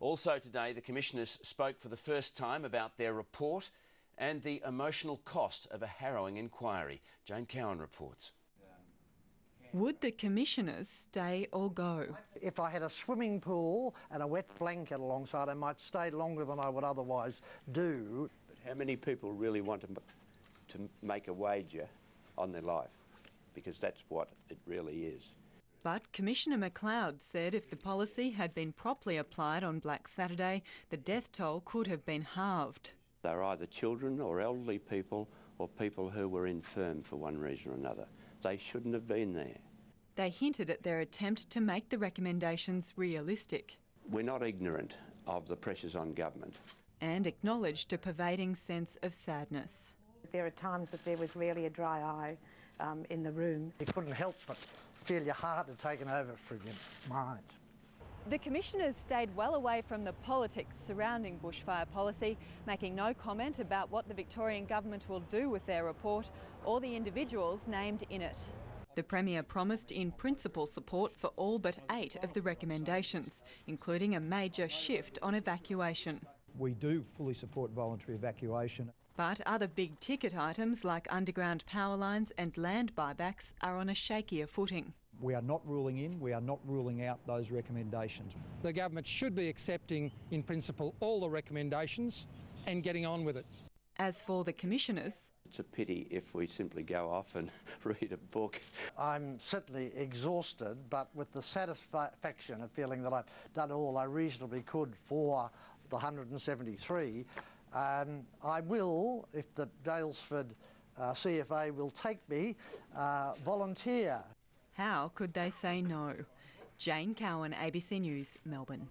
Also today, the Commissioners spoke for the first time about their report and the emotional cost of a harrowing inquiry. Jane Cowan reports. Would the Commissioners stay or go? If I had a swimming pool and a wet blanket alongside, I might stay longer than I would otherwise do. But how many people really want to make a wager on their life? Because that's what it really is. But Commissioner McLeod said if the policy had been properly applied on Black Saturday, the death toll could have been halved. They're either children or elderly people or people who were infirm for one reason or another. They shouldn't have been there. They hinted at their attempt to make the recommendations realistic. We're not ignorant of the pressures on government. And acknowledged a pervading sense of sadness. There are times that there was really a dry eye in the room. You couldn't help but feel your heart had taken over from your mind. The Commissioners stayed well away from the politics surrounding bushfire policy, making no comment about what the Victorian Government will do with their report or the individuals named in it. The Premier promised in principle support for all but 8 of the recommendations, including a major shift on evacuation. We do fully support voluntary evacuation. But other big ticket items like underground power lines and land buybacks are on a shakier footing. We are not ruling in, we are not ruling out those recommendations. The government should be accepting, in principle, all the recommendations and getting on with it. As for the Commissioners... It's a pity if we simply go off and read a book. I'm certainly exhausted, but with the satisfaction of feeling that I've done all I reasonably could for the 173, I will, if the Daylesford CFA will take me, volunteer. How could they say no? Jane Cowan, ABC News, Melbourne.